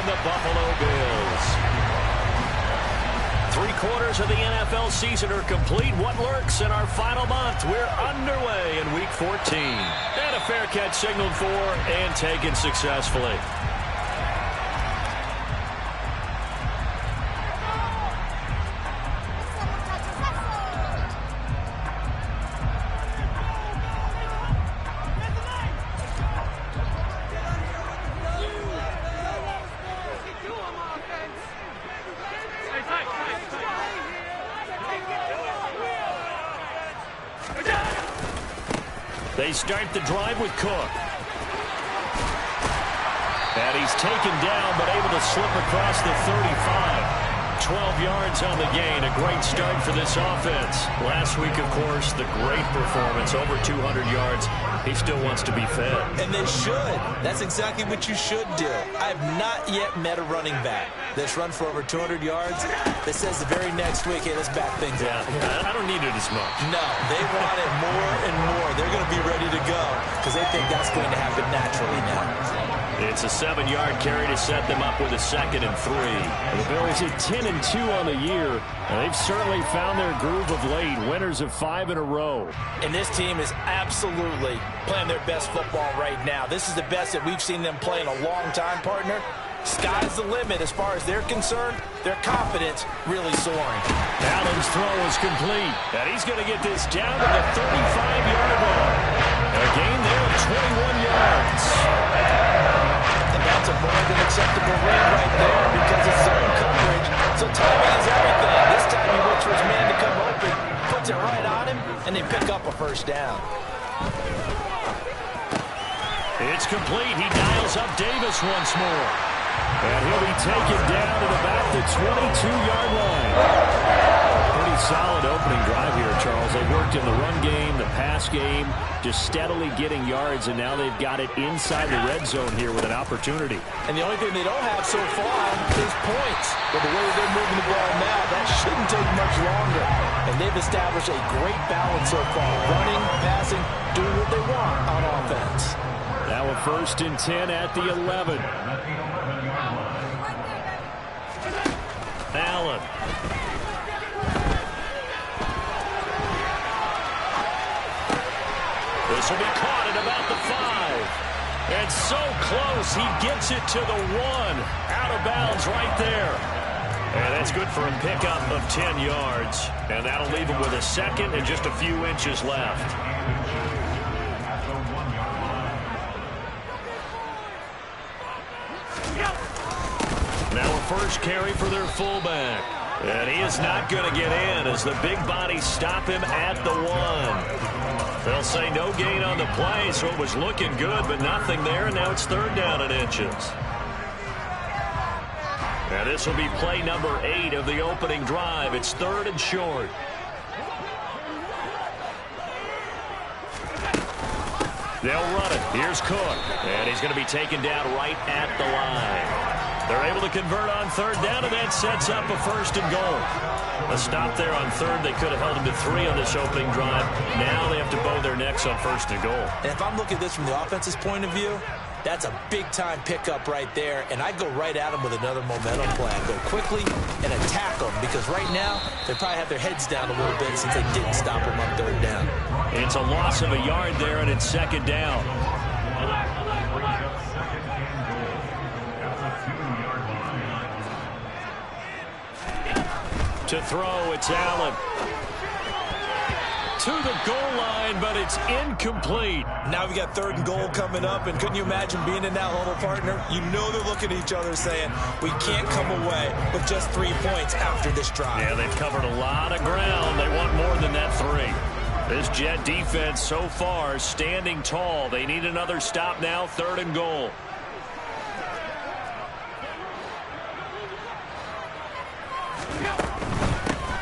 the Buffalo Bills. 3/4 of the NFL season are complete. What lurks in our final month? We're underway in Week 14. And a fair catch signaled for and taken successfully. They start the drive with Cook. And he's taken down, but able to slip across the 35. 12 yards on the gain. A great start for this offense. Last week, of course, the great performance. Over 200 yards. He still wants to be fed. And they should. That's exactly what you should do. I have not yet met a running back that's run for over 200 yards that says the very next week, hey, let's back things up. I don't need it as much. No, they want it more and more. They're going to be ready to go because they think that's going to happen naturally now. It's a 7-yard carry to set them up with a 2nd and 3. The Bills are 10-2 on the year, and they've certainly found their groove of late. Winners of 5 in a row. And this team is absolutely playing their best football right now. This is the best that we've seen them play in a long time, partner. Sky's the limit as far as they're concerned. Their confidence really soaring. Allen's throw is complete. And he's going to get this down to the 35-yard line. A gain there of 21 yards. And that's a more than acceptable read right there because it's zone coverage. So timing is everything. This time he waits for his man to come open, puts it right on him, and they pick up a first down. It's complete. He dials up Davis once more. And he'll be taken down at about the 22-yard line. Pretty solid opening drive here, Charles. They worked in the run game, the pass game, just steadily getting yards, and now they've got it inside the red zone here with an opportunity. And the only thing they don't have so far is points. But the way they're moving the ball now, that shouldn't take much longer. And they've established a great balance so far. Running, passing, doing what they want on offense. Now a 1st and 10 at the 11. Allen. This will be caught at about the 5. And so close, he gets it to the 1. Out of bounds right there. And that's good for a pickup of 10 yards. And that'll leave him with a 2nd and just a few inches left. Now a first carry for their fullback. And he is not going to get in as the big bodies stop him at the 1. They'll say no gain on the play, so it was looking good, but nothing there, and now it's 3rd down and inches. And this will be play number 8 of the opening drive. It's 3rd and short. They'll run it. Here's Cook. And he's going to be taken down right at the line. They're able to convert on 3rd down, and that sets up a 1st and goal. A stop there on 3rd. They could have held him to 3 on this opening drive. Now they have to bow their necks on 1st and goal. And if I'm looking at this from the offense's point of view, that's a big-time pickup right there, and I'd go right at them with another momentum play. I'd go quickly and attack them because right now they probably have their heads down a little bit since they didn't stop them on 3rd down. It's a loss of a yard there, and it's 2nd down. To throw, it's Allen. To the goal line, but it's incomplete. Now we got 3rd and goal coming up, and couldn't you imagine being in that huddle, partner? You know they're looking at each other saying, we can't come away with just 3 points after this drive. Yeah, they've covered a lot of ground. They want more than that 3. This Jet defense so far standing tall. They need another stop now, 3rd and goal.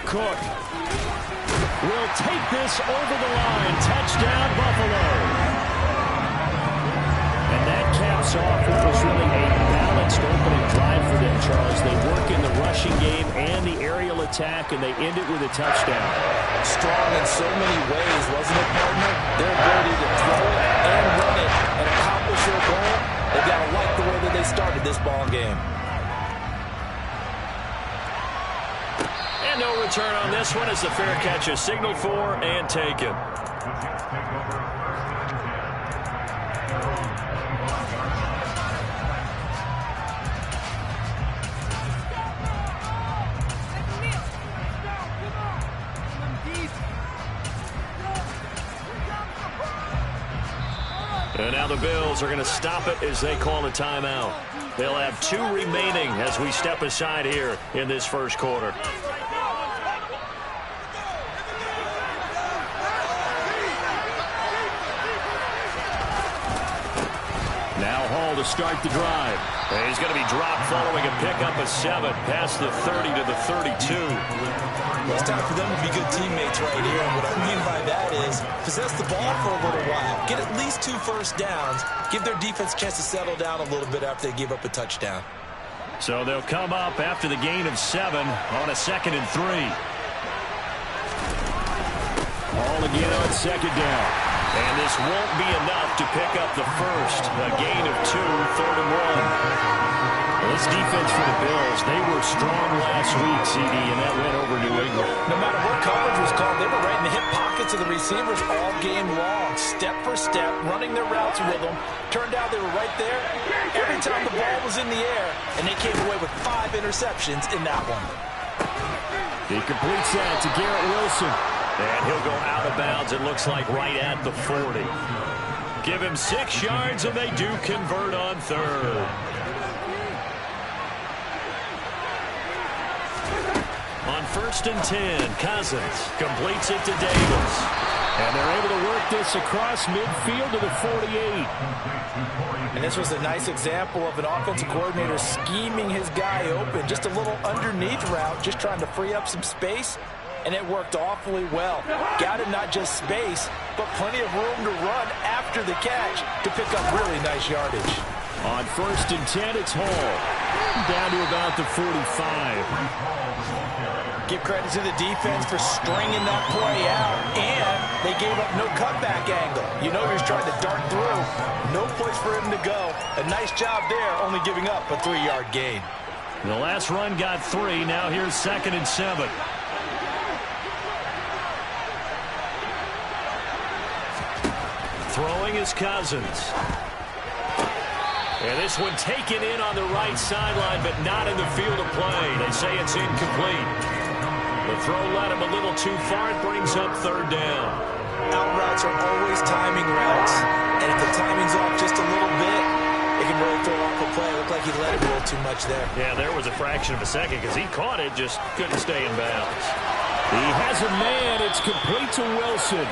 Cook will take this over the line. Touchdown, Buffalo. And that caps off what was really a balanced opening drive for them, Charles. They work in the rushing game and the aerial attack, and they end it with a touchdown. Strong in so many ways, wasn't it, partner? Their ability to throw it and run it and accomplish their goal. They've got to like the way that they started this ball game. And no return on this one as the fair catch is signaled for and taken. And now the Bills are going to stop it as they call a timeout. They'll have 2 remaining as we step aside here in this first quarter. Now Hall to start the drive. And he's going to be dropped following a pickup of 7 past the 30 to the 32. Well, it's time for them to be good teammates right here. And what I mean by that is possess the ball for a little while. Get at least 2 first downs. Give their defense a chance to settle down a little bit after they give up a touchdown. So they'll come up after the gain of 7 on a 2nd and 3. Ball again on 2nd down. And this won't be enough to pick up the first. A gain of 2, 3rd and 1. This defense for the Bills, they were strong last week, CD, and that went over New England. No matter what coverage was called, they were right in the hip pockets of the receivers all game long, step for step, running their routes with them. Turned out they were right there every time the ball was in the air, and they came away with 5 interceptions in that one. He completes that to Garrett Wilson. And he'll go out of bounds, it looks like, right at the 40. Give him 6 yards, and they do convert on 3rd. On 1st and 10, Cousins completes it to Davis. And they're able to work this across midfield to the 48. And this was a nice example of an offensive coordinator scheming his guy open. Just a little underneath route, just trying to free up some space. And it worked awfully well. Got him not just space, but plenty of room to run after the catch to pick up really nice yardage. On 1st and 10, it's Hall. Down to about the 45. Give credit to the defense for stringing that play out, and they gave up no cutback angle. You know he was trying to dart through. No place for him to go. A nice job there, only giving up a 3-yard gain. The last run got 3. Now here's 2nd and 7. Throwing is Cousins. And this one taken in on the right sideline, but not in the field of play. They say it's incomplete. The throw led him a little too far. It brings up 3rd down. Out routes are always timing routes. And if the timing's off just a little bit, it can really throw off a play. It looked like he let it roll too much there. Yeah, there was a fraction of a second because he caught it, just couldn't stay in bounds. He has a man. It's complete to Wilson.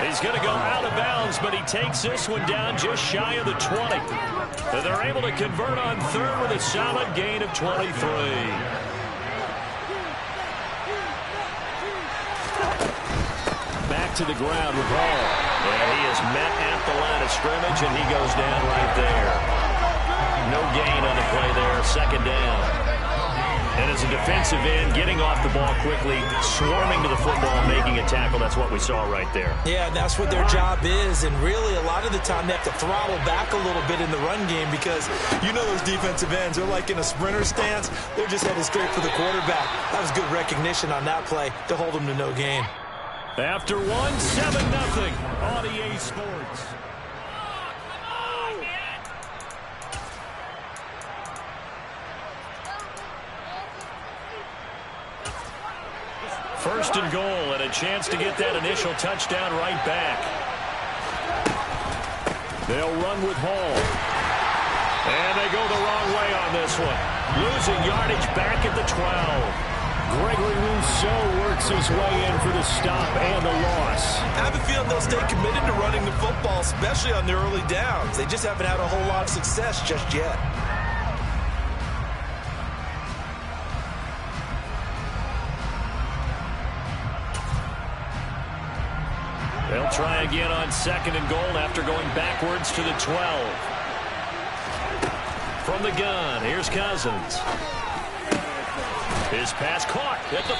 He's going to go out of bounds, but he takes this one down just shy of the 20. And they're able to convert on 3rd with a solid gain of 23. Back to the ground with Hall. And he is met at the line of scrimmage, and he goes down right there. No gain on the play there, 2nd down. And as a defensive end, getting off the ball quickly, swarming to the football, making a tackle, that's what we saw right there. Yeah, and that's what their job is. And really, a lot of the time, they have to throttle back a little bit in the run game because you know those defensive ends, they're like in a sprinter stance. They're just headed straight for the quarterback. That was good recognition on that play to hold them to no gain. After 1, 7-0 on EA Sports. First and goal, and a chance to get that initial touchdown right back. They'll run with Hall. And they go the wrong way on this one. Losing yardage back at the 12. Gregory Rousseau works his way in for the stop and the loss. I have a feeling they'll stay committed to running the football, especially on their early downs. They just haven't had a whole lot of success just yet. They'll try again on 2nd and goal after going backwards to the 12. From the gun, here's Cousins. His pass caught at the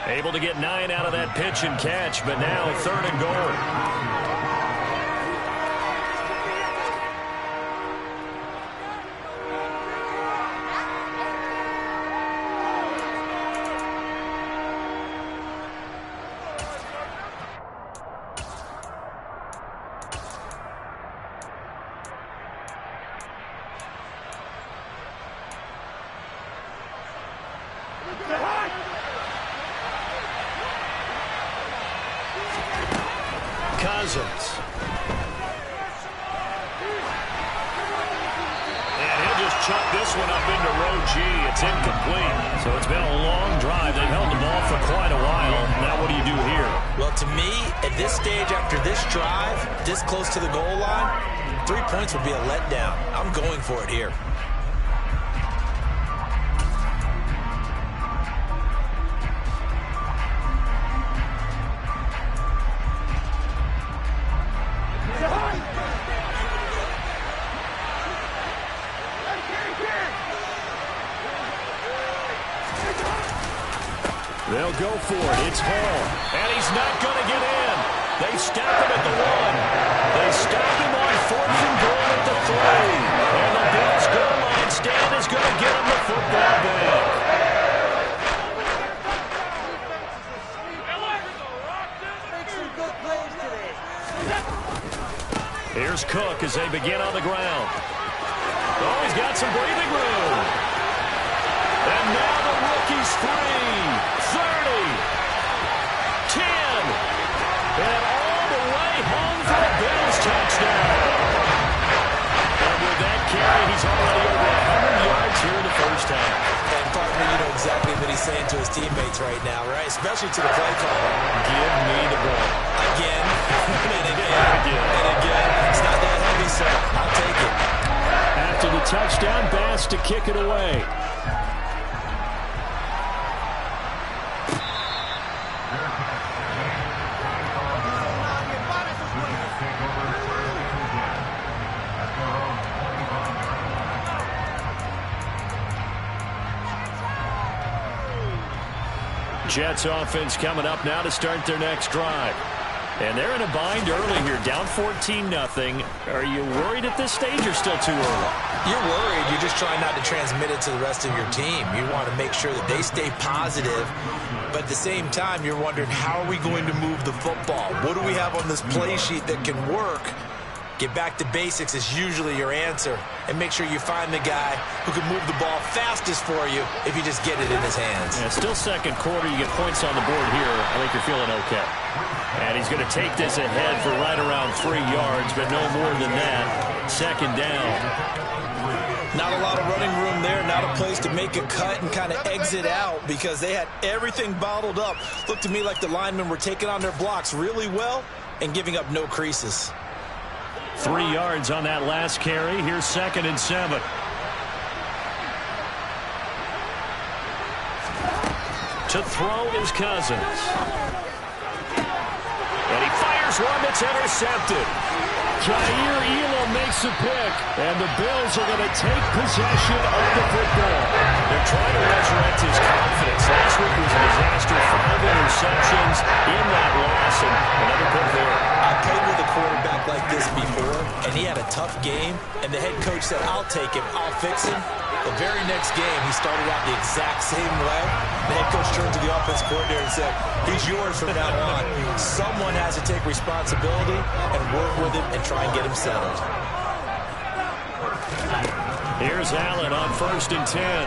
4. Able to get 9 out of that pitch and catch, but now 3rd and goal. Cousins. And he'll just chuck this one up into row G. It's incomplete. So it's been a long drive. They've held the ball for quite a while. Now what do you do here? Well, to me, at this stage after this drive, this close to the goal line, 3 points would be a letdown. I'm going for it here. They'll go for it. It's Hall. And he's not going to get in. They stop him at the 1. They stop him on 4th and goal at the 3. And the Bills goal line stand is going to get him the football back. Here's Cook as they begin on the ground. Oh, he's got some breathing room. And now the rookie's free. 30, 10, and all the way home for a Bills touchdown. And with that carry, he's already over 100 yards here in the first half. And partner, you know exactly what he's saying to his teammates right now, right? Especially to the play caller. Give me the ball. Again, and again, and again. It's not that heavy, sir. I'll take it. After the touchdown, Bass to kick it away. Jets offense coming up now to start their next drive. And they're in a bind early here, down 14-0. Are you worried at this stage or still too early? You're worried. You're just trying not to transmit it to the rest of your team. You want to make sure that they stay positive. But at the same time, you're wondering, how are we going to move the football? What do we have on this play sheet that can work? Get back to basics is usually your answer. And make sure you find the guy who can move the ball fastest for you if you just get it in his hands. Yeah, still second quarter. You get points on the board here. I think you're feeling okay. And he's going to take this ahead for right around 3 yards, but no more than that. Second down. Not a lot of running room there, not a place to make a cut and kind of exit out because they had everything bottled up. Looked to me like the linemen were taking on their blocks really well and giving up no creases. 3 yards on that last carry. Here's 2nd and 7. To throw is Cousins. And he fires one that's intercepted. Jair Elam makes a pick, and the Bills are going to take possession of the football. They're trying to resurrect his confidence. Last week was a disaster, 5 interceptions in that loss, and another pick there. I played with a quarterback like this before, and he had a tough game, and the head coach said, I'll take him, I'll fix him. The very next game, he started out the exact same way. The head coach turned to the offense coordinator and said, he's yours from now on. Someone has to take responsibility and work with him and try and get him settled. Here's Allen on 1st and 10.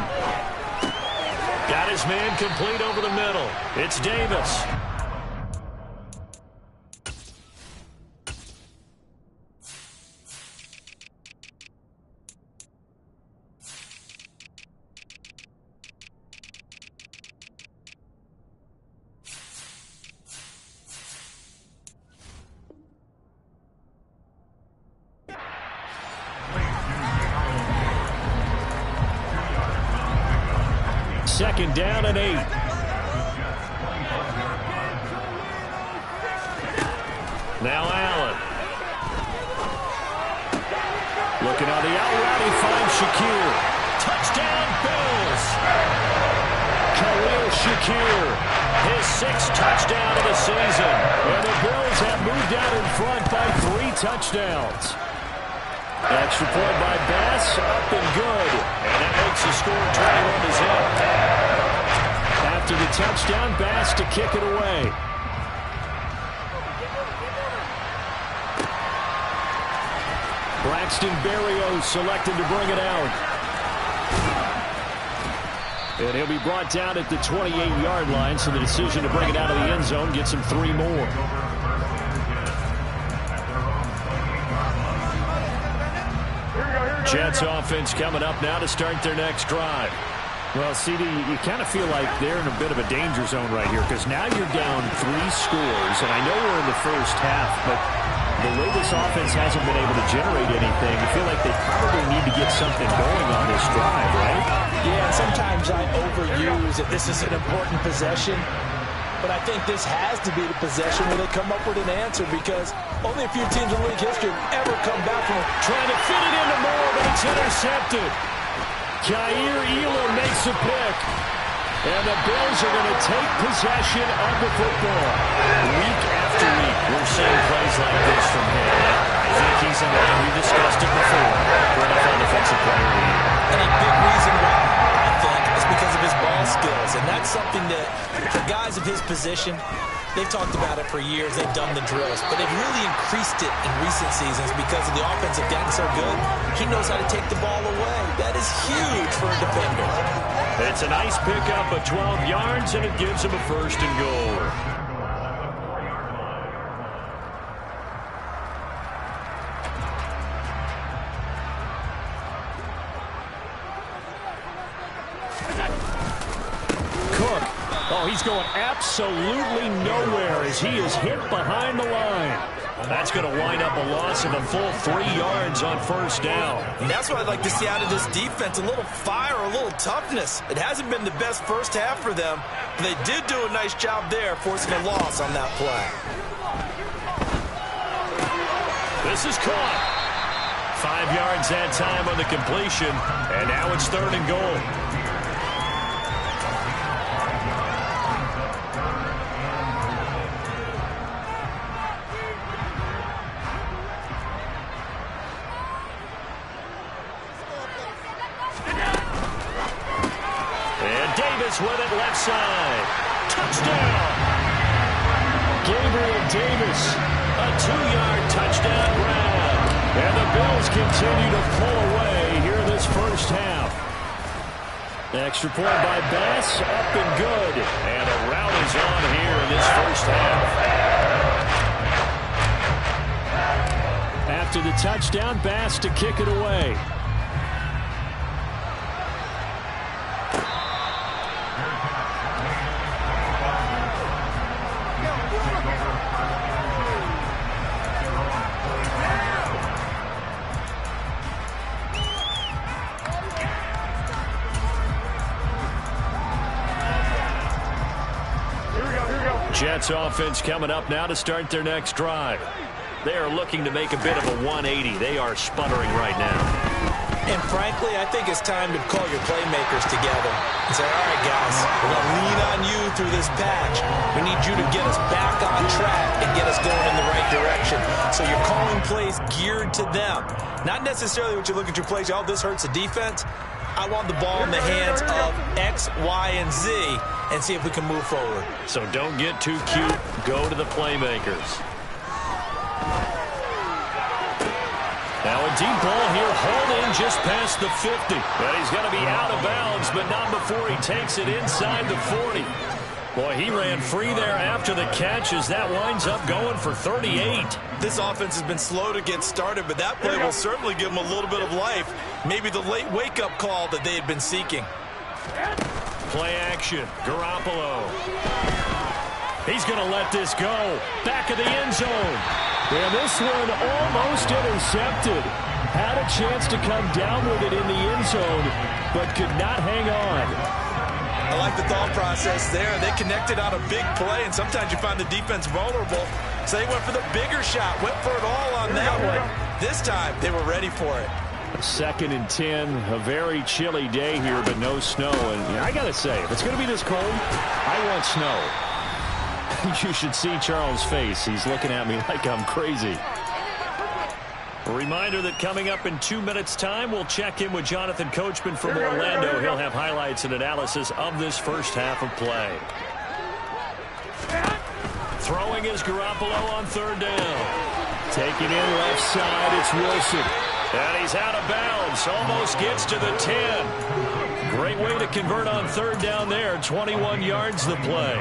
Got his man complete over the middle. It's Davis. Second down and 8. Now Allen. Looking on the out route, he finds Shakir. Touchdown, Bills. Khalil Shakir, his 6th touchdown of the season. And the Bills have moved out in front by 3 touchdowns. Extra point by Bass, up and good. And that makes the score 21-0. After the touchdown, Bass to kick it away. Braxton Berrios selected to bring it out. And he'll be brought down at the 28-yard line, so the decision to bring it out of the end zone gets him 3 more. Jets offense coming up now to start their next drive. Well, CD, you kind of feel like they're in a bit of a danger zone right here because now you're down 3 scores, and I know we're in the first half, but the way this offense hasn't been able to generate anything, you feel like they probably need to get something going on this drive, right? Yeah, sometimes I overuse that this is an important possession, but I think this has to be the possession where they come up with an answer because only a few teams in league history have ever come back from trying to fit it into Moore, but it's intercepted. Jair Elam makes a pick. And the Bills are going to take possession of the football. Week after week, we're seeing plays like this from him. I think he's a man, we discussed it before, for NFL Defensive Player of the Year. And a big reason why, I think, is because of his ball skills. And that's something that, for guys of his position, they've talked about it for years. They've done the drills. But they've really increased it in recent seasons because of the offense have gotten so good. He knows how to take the ball away. That is huge for a defender. It's a nice pickup of 12 yards, and it gives him a 1st and goal. Cook. Oh, he's going absolutely nowhere as he is hit behind the line. That's going to wind up a loss of a full 3 yards on 1st down. And that's what I'd like to see out of this defense, a little fire, a little toughness. It hasn't been the best first half for them, but they did do a nice job there forcing a loss on that play. This is caught. 5 yards that time on the completion, and now it's 3rd and goal. With it left side. Touchdown. Gabriel Davis. A 2-yard touchdown grab. And the Bills continue to pull away here in this first half. Extra point by Bass. Up and good. And a rout is on here in this first half. After the touchdown, Bass to kick it away. Jets offense coming up now to start their next drive. They are looking to make a bit of a 180. They are sputtering right now. And frankly, I think it's time to call your playmakers together and say, all right, guys, we're going to lean on you through this patch. We need you to get us back on track and get us going in the right direction. So you're calling plays geared to them. Not necessarily what you look at your plays, oh, this hurts the defense. I want the ball in the hands of X, Y, and Z and see if we can move forward. So don't get too cute. Go to the playmakers. Now a deep ball here, hauled in just past the 50. But he's going to be out of bounds, but not before he takes it inside the 40. Boy, he ran free there after the catch as that winds up going for 38. This offense has been slow to get started, but that play will certainly give them a little bit of life. Maybe the late wake-up call that they had been seeking. Play action, Garoppolo. He's going to let this go. Back of the end zone. And this one almost intercepted. Had a chance to come down with it in the end zone, but could not hang on. I like the thought process there. They connected on a big play, and sometimes you find the defense vulnerable. So they went for the bigger shot, went for it all on that one. This time, they were ready for it. 2nd and 10, a very chilly day here, but no snow. And I got to say, if it's going to be this cold, I want snow. You should see Charles' face. He's looking at me like I'm crazy. A reminder that coming up in 2 minutes' time, we'll check in with Jonathan Coachman from Orlando. He'll have highlights and analysis of this first half of play. Throwing is Garoppolo on 3rd down. Taking in left side, it's Wilson. And he's out of bounds. Almost gets to the 10. Great great way to convert on third down there. 21 yards the play.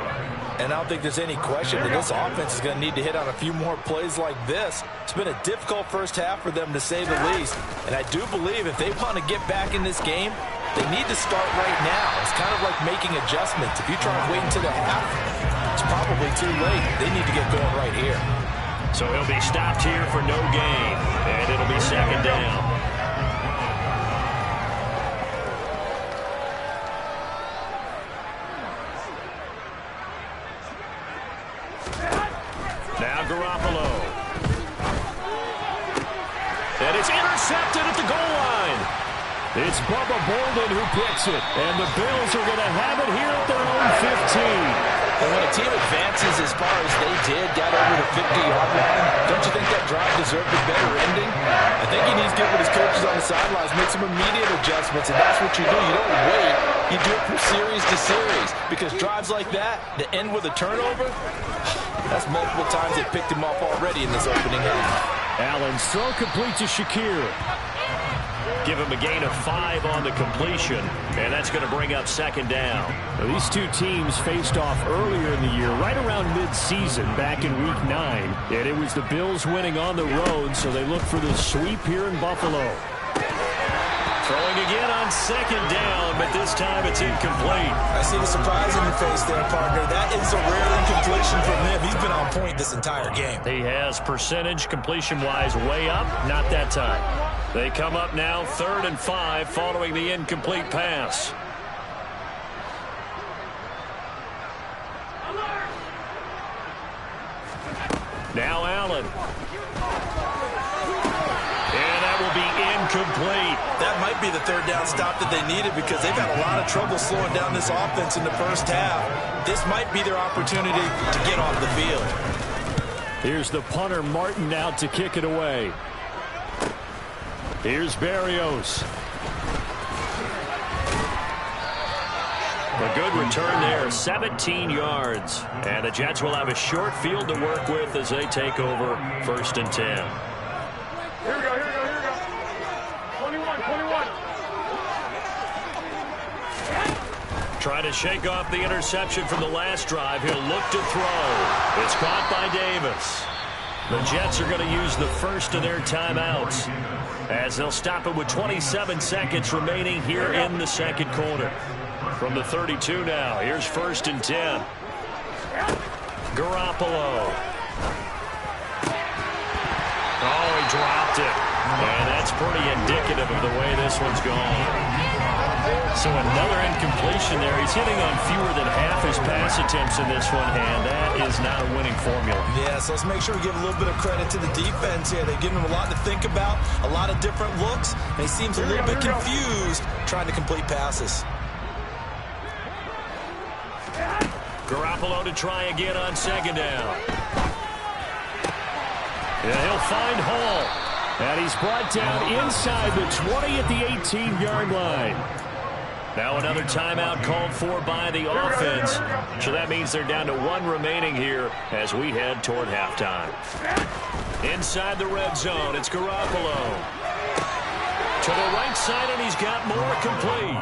And I don't think there's any question that this offense is going to need to hit on a few more plays like this. It's been a difficult first half for them, to say the least. And I do believe if they want to get back in this game, they need to start right now. It's kind of like making adjustments. If you try to wait until the half, it's probably too late. They need to get going right here. So he'll be stopped here for no gain, and it'll be second down. Now Garoppolo. And it's intercepted at the goal line. It's Bubba Bolden who picks it, and the Bills are going to have it here at their own 15. And when a team advances as far as they did, got over the 50-yard line, don't you think that drive deserved a better ending? I think he needs to get with his coaches on the sidelines, make some immediate adjustments, and that's what you do. You don't wait. You do it from series to series, because drives like that, to end with a turnover, that's multiple times they picked him off already in this opening half. Allen's throw complete to Shakir. Give him a gain of 5 on the completion, and that's going to bring up second down. Now, these two teams faced off earlier in the year, right around mid-season, back in Week 9. And it was the Bills winning on the road, so they look for the sweep here in Buffalo. Throwing again on second down, but this time it's incomplete. I see the surprise in your face there, partner. That is a rare incompletion from him. He's been on point this entire game. He has percentage completion-wise way up, not that time. They come up now 3rd and 5 following the incomplete pass. Now Allen. And that will be incomplete. That might be the third down stop that they needed, because they've had a lot of trouble slowing down this offense in the first half. This might be their opportunity to get off the field. Here's the punter, Martin, out to kick it away. Here's Berrios. A good return there, 17 yards. And the Jets will have a short field to work with as they take over 1st and 10. Here we go. 21. Trying to shake off the interception from the last drive. He'll look to throw. It's caught by Davis. The Jets are going to use the first of their timeouts, as they'll stop it with 27 seconds remaining here in the second quarter. From the 32 now, here's 1st and 10. Garoppolo. Oh, he dropped it. And that's pretty indicative of the way this one's gone. So another incompletion there. He's hitting on fewer than half his pass attempts in this one, and that is not a winning formula. Yeah, so let's make sure we give a little bit of credit to the defense here. They've given him a lot to think about, a lot of different looks, and he seems a little bit confused trying to complete passes. Garoppolo to try again on second down. Yeah, he'll find Hall. And he's brought down inside the 20 at the 18-yard line. Now another timeout called for by the offense. So that means they're down to 1 remaining here as we head toward halftime. Inside the red zone, it's Garoppolo. To the right side, and he's got more complete.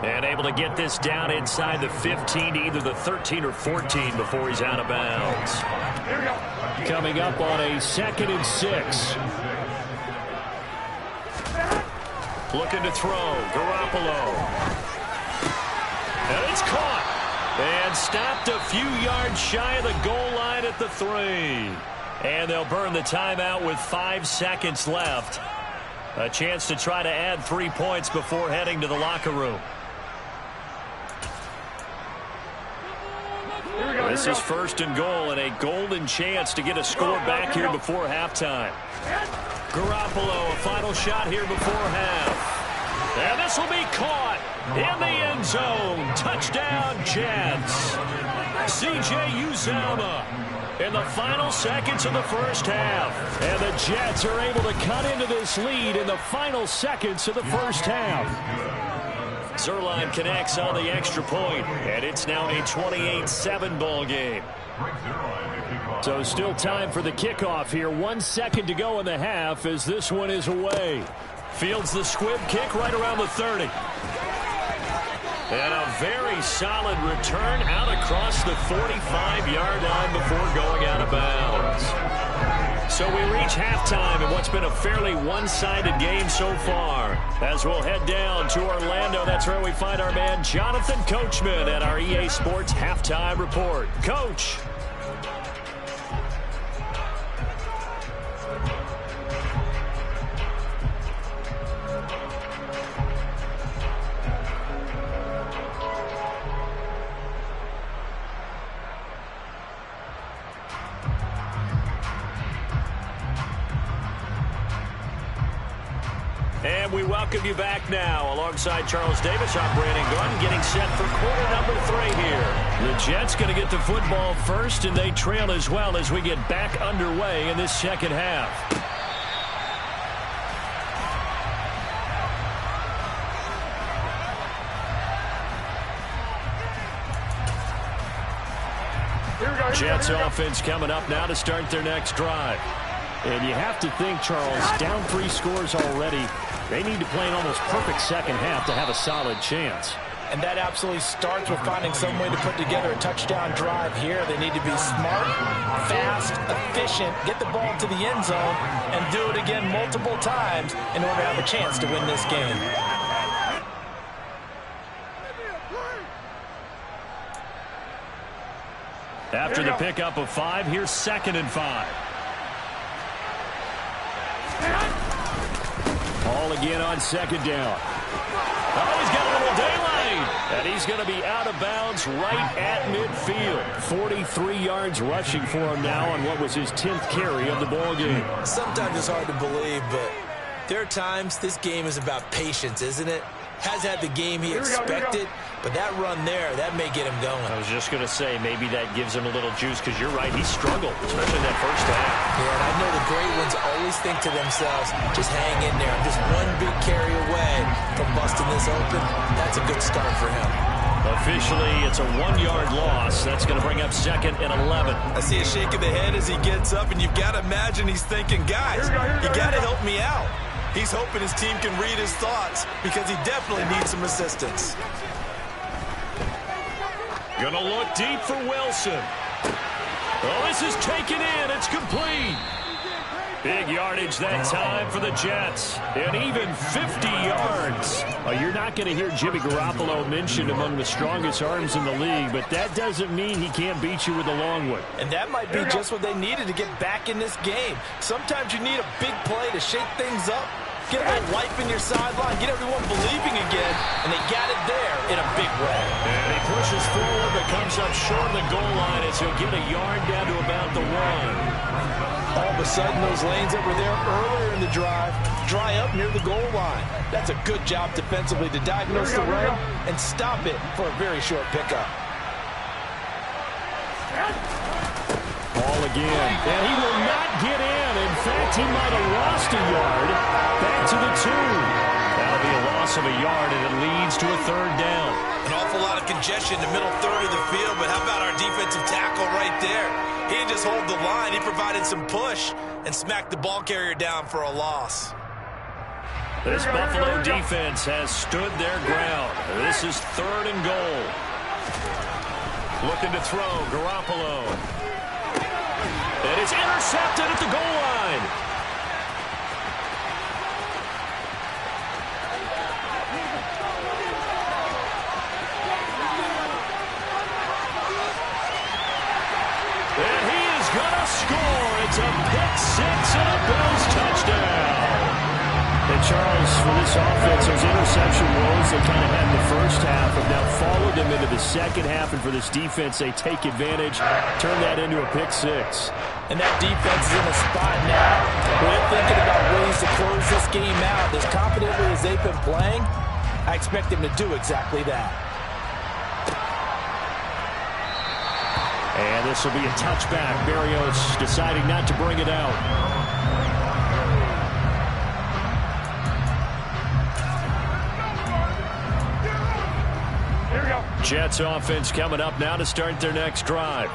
And able to get this down inside the 15 to either the 13 or 14 before he's out of bounds. Coming up on a 2nd and 6. Looking to throw, Garoppolo. And it's caught. And stopped a few yards shy of the goal line at the 3. And they'll burn the timeout with 5 seconds left. A chance to try to add 3 points before heading to the locker room. This is 1st and goal, and a golden chance to get a score back here before halftime. Garoppolo, a final shot here before half. And this will be caught in the end zone. Touchdown, Jets. C.J. Uzomah in the final seconds of the first half. And the Jets are able to cut into this lead in the final seconds of the first half. Zuerlein connects on the extra point, and it's now a 28-7 ball game. So still time for the kickoff here. 1 second to go in the half as this one is away. Fields the squib kick right around the 30. And a very solid return out across the 45-yard line before going out of bounds. So we reach halftime in what's been a fairly one-sided game so far. As we'll head down to Orlando, that's where we find our man Jonathan Coachman at our EA Sports Halftime Report. Coach. And we welcome you back now. Alongside Charles Davis, I'm Brandon Gunn, getting set for quarter number 3 here. The Jets going to get the football first, and they trail as well as we get back underway in this second half. Jets offense coming up now to start their next drive. And you have to think, Charles, down 3 scores already. They need to play an almost perfect second half to have a solid chance. And that absolutely starts with finding some way to put together a touchdown drive here. They need to be smart, fast, efficient, get the ball to the end zone, and do it again multiple times in order to have a chance to win this game. After the pickup of 5, here's 2nd and 5. Ball again on 2nd down. Oh, he's got a little daylight. And he's going to be out of bounds right at midfield. 43 yards rushing for him now on what was his 10th carry of the ball game. Sometimes it's hard to believe, but there are times this game is about patience, isn't it? Has had the game he expected, but that run there, that may get him going. I was just going to say, maybe that gives him a little juice, because you're right, he struggled, especially in that first half. Yeah, and I know the great ones always think to themselves, just hang in there. I'm just one big carry away from busting this open. That's a good start for him. Officially, it's a 1-yard loss. That's going to bring up 2nd and 11. I see a shake of the head as he gets up, and you've got to imagine he's thinking, guys, you got to help me out. He's hoping his team can read his thoughts because he definitely needs some assistance. Gonna look deep for Wilson. Oh, this is taken in. It's complete. Big yardage that time for the Jets. And even 50 yards. You're not going to hear Jimmy Garoppolo mentioned among the strongest arms in the league, but that doesn't mean he can't beat you with a long one. And that might be just what they needed to get back in this game. Sometimes you need a big play to shake things up. Get a little life in your sideline, get everyone believing again, and they got it there in a big way. And he pushes forward, but comes up short of the goal line as he'll get a yard down to about the 1. All of a sudden, those lanes that were there earlier in the drive dry up near the goal line. That's a good job defensively to diagnose the run and stop it for a very short pickup. Ball again, and he will not get in. In fact, he might have lost a yard. Back to the 2. That'll be a loss of a yard, and it leads to a 3rd down. An awful lot of congestion in the middle third of the field, but how about our defensive tackle right there? He didn't just hold the line, he provided some push and smacked the ball carrier down for a loss. This Buffalo defense has stood their ground. This is 3rd and goal. Looking to throw, Garoppolo. And it's intercepted at the goal line. And he is going to score. It's a pick-6 and a Bills touchdown. And Charles, for this offense, those interception woes they kind of had in the first half have now followed them into the second half. And for this defense, they take advantage, turn that into a pick-6. And that defense is in a spot now where they're thinking about ways to close this game out. As confidently as they've been playing, I expect them to do exactly that. And this will be a touchback. Berrios deciding not to bring it out. Jets offense coming up now to start their next drive.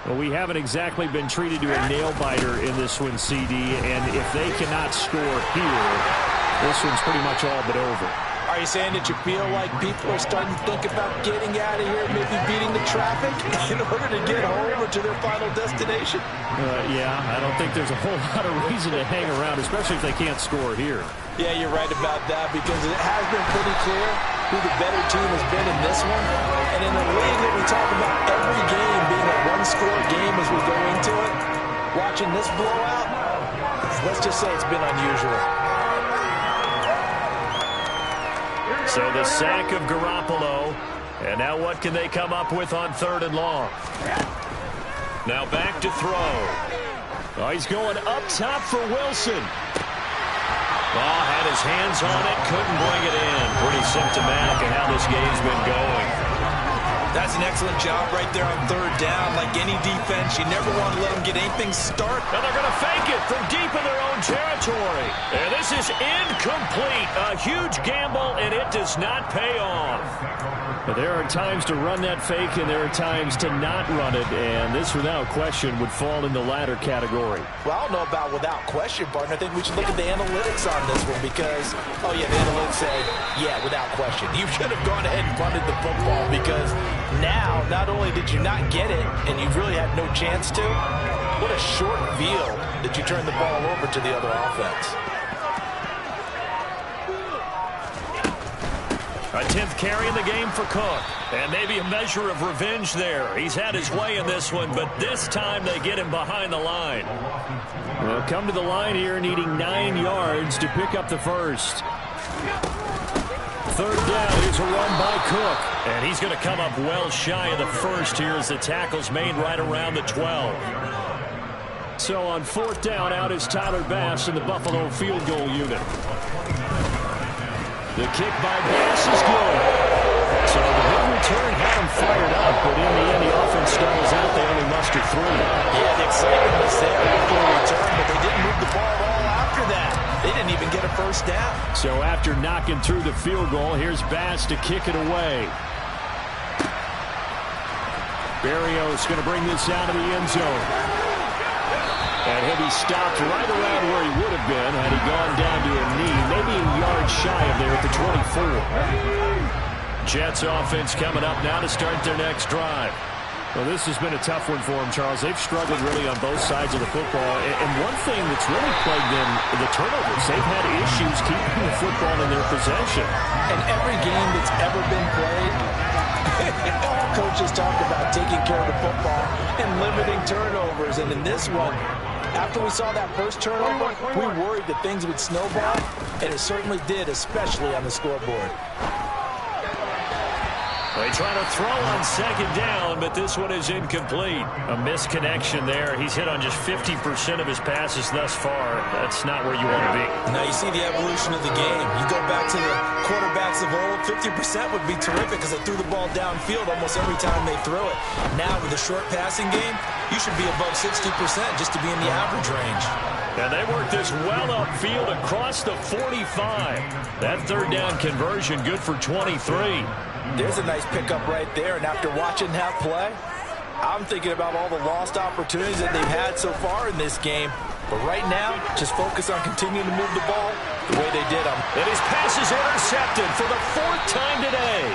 Well, we haven't exactly been treated to a nail-biter in this one, CD, and if they cannot score here, this one's pretty much all but over. Are you saying that you feel like people are starting to think about getting out of here, maybe beating the traffic in order to get home or to their final destination? Yeah, I don't think there's a whole lot of reason to hang around, especially if they can't score here. Yeah, you're right about that because it has been pretty clear who the better team has been in this one. And in a league that we talk about every game being a one-score game as we go into it, watching this blowout, let's just say it's been unusual. So the sack of Garoppolo. And now what can they come up with on 3rd and long? Now back to throw. Oh, he's going up top for Wilson. Oh, had his hands on it, couldn't bring it in. Pretty symptomatic of how this game's been going. That's an excellent job right there on 3rd down. Like any defense, you never want to let them get anything start. And they're going to fake it from deep in their own territory. And this is incomplete. A huge gamble, and it does not pay off. But there are times to run that fake, and there are times to not run it. And this, without question, would fall in the latter category. Well, I don't know about without question, partner. I think we should look at the analytics on this one because, oh, yeah, the analytics say, yeah, without question. You should have gone ahead and punted the football because now, not only did you not get it, and you really had no chance to, what a short field that you turned the ball over to the other offense. A 10th carry in the game for Cook. And maybe a measure of revenge there. He's had his way in this one, but this time they get him behind the line. They'll come to the line here needing 9 yards to pick up the first. 3rd down, here's a run by Cook. And he's going to come up well shy of the first here as the tackle's made right around the 12. So on 4th down, out is Tyler Bass in the Buffalo field goal unit. The kick by Bass is good. So the big return had him fired up, but in the end, the offense stalls out. They only muster 3. Yeah, the excitement was there after the return, but they didn't move the ball at all after that. They didn't even get a first down. So after knocking through the field goal, here's Bass to kick it away. Berrios going to bring this out of the end zone. And he'll be stopped right around where he would have been had he gone down to a knee, maybe a yard shy of there at the 24. Jets offense coming up now to start their next drive. Well, this has been a tough one for them, Charles. They've struggled really on both sides of the football. And one thing that's really plagued them, the turnovers. They've had issues keeping the football in their possession. And every game that's ever been played, all coaches talk about taking care of the football and limiting turnovers. And in this one, after we saw that first turnover, we worried that things would snowball, and it certainly did, especially on the scoreboard. They try to throw on 2nd down, but this one is incomplete. A misconnection there. He's hit on just 50% of his passes thus far. That's not where you want to be. Now you see the evolution of the game. You go back to the quarterbacks of old, 50% would be terrific because they threw the ball downfield almost every time they threw it. Now with the short passing game, you should be above 60% just to be in the average range. And they work this well upfield across the 45. That 3rd down conversion good for 23. There's a nice pickup right there, and after watching that play, I'm thinking about all the lost opportunities that they've had so far in this game. But right now, just focus on continuing to move the ball the way they did on. And his pass is intercepted for the 4th time today.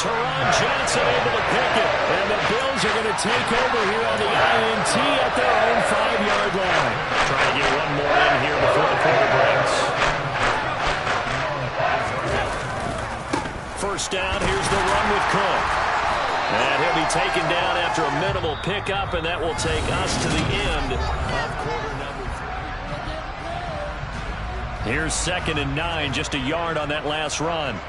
Teron Johnson able to pick it, and the Bills are going to take over here on the INT at their own 5-yard line. Trying to get one more in here before the quarter breaks. First down, here's the run with Cook. And he'll be taken down after a minimal pickup, and that will take us to the end of quarter number 3. Here's 2nd and 9, just a yard on that last run.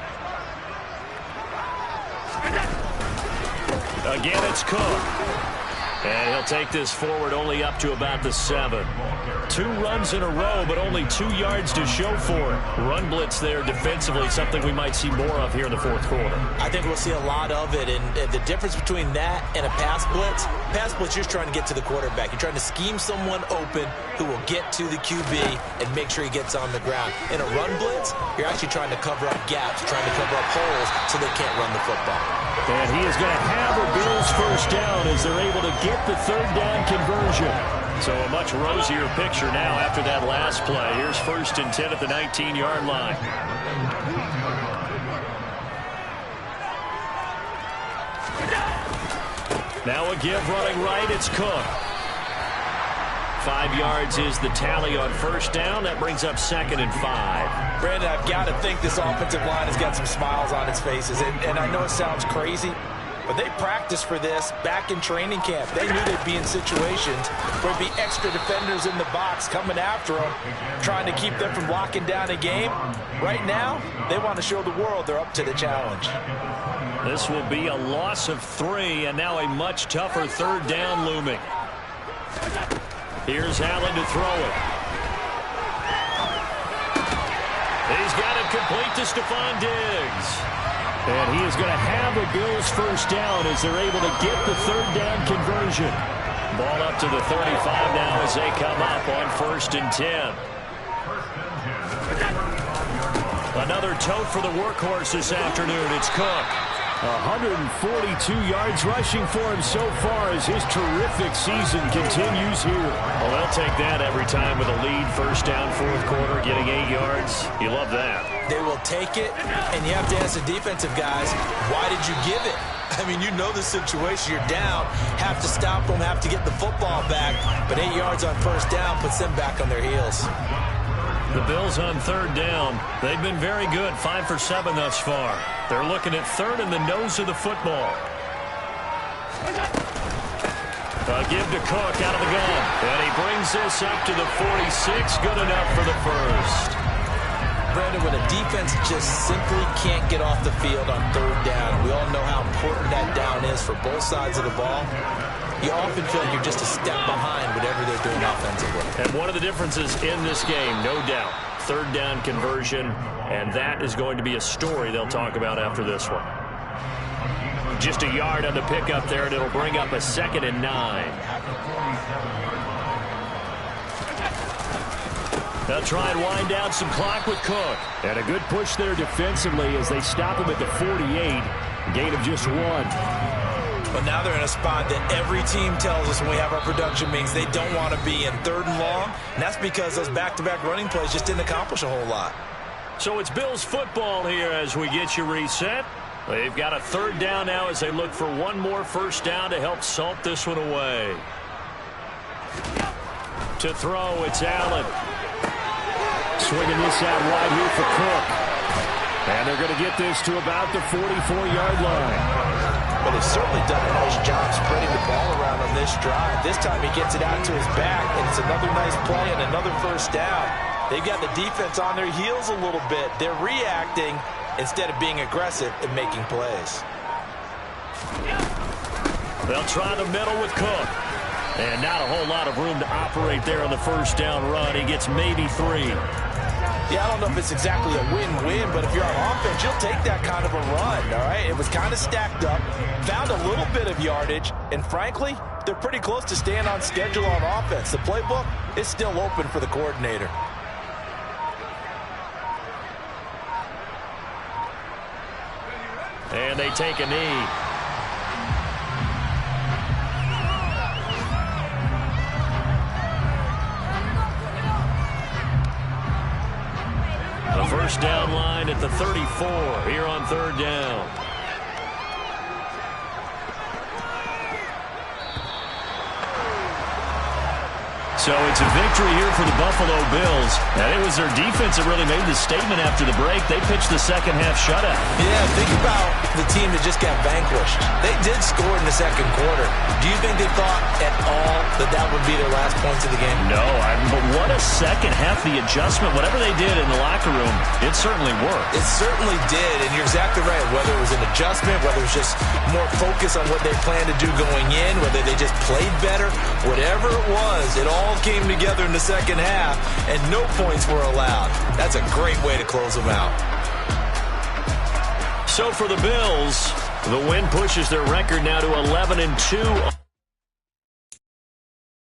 Again, it's Cook. And he'll take this forward only up to about the 7. 2 runs in a row, but only 2 yards to show for it. Run blitz there defensively, something we might see more of here in the 4th quarter. I think we'll see a lot of it, and the difference between that and a pass blitz, you're trying to get to the quarterback. You're trying to scheme someone open who will get to the QB and make sure he gets on the ground. In a run blitz, you're actually trying to cover up gaps, trying to cover up holes so they can't run the football. And he is going to have a Bills first down as they're able to get the 3rd down conversion. So a much rosier picture now after that last play. Here's 1st and 10 at the 19-yard line. Now a give running right. It's Cook. 5 yards is the tally on first down. That brings up 2nd and 5. Brandon, I've got to think this offensive line has got some smiles on its faces. And I know it sounds crazy, but they practiced for this back in training camp. They knew they'd be in situations where there'd be extra defenders in the box coming after them, trying to keep them from locking down a game. Right now, they want to show the world they're up to the challenge. This will be a loss of 3, and now a much tougher 3rd down looming. Here's Allen to throw it. He's got it complete to Stephon Diggs. And he is going to have a Bills first down as they're able to get the 3rd down conversion. Ball up to the 35 now as they come up on 1st and 10. Another tote for the workhorse this afternoon. It's Cook. 142 yards rushing for him so far as his terrific season continues here. Well, they'll take that every time with a lead. First down, 4th quarter, getting 8 yards. You love that. They will take it, and you have to ask the defensive guys, why did you give it? I mean, you know the situation. You're down, have to stop them, have to get the football back, but 8 yards on first down puts them back on their heels. The Bills on 3rd down. They've been very good, 5 for 7 thus far. They're looking at 3rd in the nose of the football. A give to Cook out of the gun. And he brings this up to the 46. Good enough for the first. Brandon, when a defense just simply can't get off the field on 3rd down, we all know how important that down is for both sides of the ball. You often feel like you're just a step behind whatever they're doing offensively. And one of the differences in this game, no doubt, 3rd down conversion, and that is going to be a story they'll talk about after this one. Just a yard on the pickup there, and it'll bring up a 2nd and 9. They'll try and wind down some clock with Cook. And a good push there defensively as they stop him at the 48. Gain of just 1. But now they're in a spot that every team tells us when we have our production meetings they don't want to be in 3rd and long. And that's because those back-to-back running plays just didn't accomplish a whole lot. So it's Bills football here as we get you reset. They've got a 3rd down now as they look for one more first down to help salt this one away. To throw, it's Allen. Swinging this out wide here for Cook. And they're going to get this to about the 44-yard line. Well, they've certainly done a nice job spreading the ball around on this drive. This time he gets it out to his back, and it's another nice play and another first down. They've got the defense on their heels a little bit. They're reacting instead of being aggressive and making plays. They'll try the middle with Cook. And not a whole lot of room to operate there on the first down run. He gets maybe 3. Yeah, I don't know if it's exactly a win-win, but if you're on offense, you'll take that kind of a run, all right? It was kind of stacked up, found a little bit of yardage, and frankly, they're pretty close to staying on schedule on offense. The playbook is still open for the coordinator. And they take a knee. The first down line at the 34 here on 3rd down. So it's a victory here for the Buffalo Bills. And it was their defense that really made the statement after the break. They pitched the second half shutout. Yeah, think about the team that just got vanquished. They did score in the second quarter. Do you think they thought at all that that would be their last points of the game? No, but what a second half, the adjustment, whatever they did in the locker room, it certainly worked. It certainly did, and you're exactly right. Whether it was an adjustment, whether it was just more focus on what they planned to do going in, whether they just played better, whatever it was, it all came together in the second half, and no points were allowed. That's a great way to close them out. So for the Bills, the win pushes their record now to 11-2.